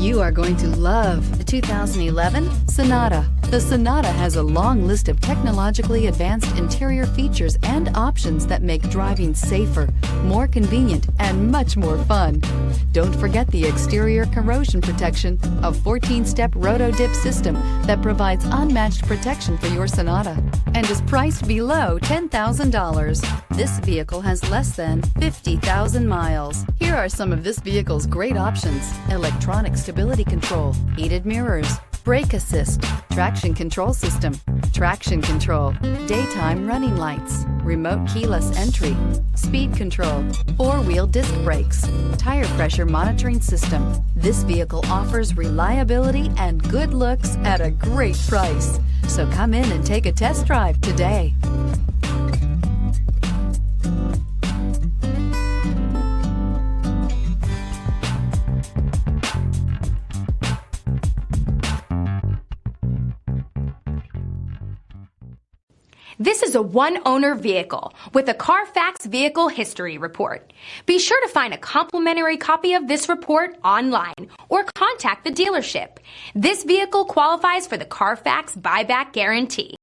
You are going to love the 2011 Sonata. The Sonata has a long list of technologically advanced interior features and options that make driving safer, more convenient, and much more fun. Don't forget the exterior corrosion protection, a 14-step roto-dip system that provides unmatched protection for your Sonata and is priced below $10,000. This vehicle has less than 50,000 miles. Here are some of this vehicle's great options: electronic stability control, heated mirrors, brake assist, traction control system, traction control, daytime running lights, remote keyless entry, speed control, four-wheel disc brakes, tire pressure monitoring system. This vehicle offers reliability and good looks at a great price. So come in and take a test drive today. This is a one-owner vehicle with a CARFAX Vehicle History Report. Be sure to find a complimentary copy of this report online or contact the dealership. This vehicle qualifies for the CARFAX Buyback Guarantee.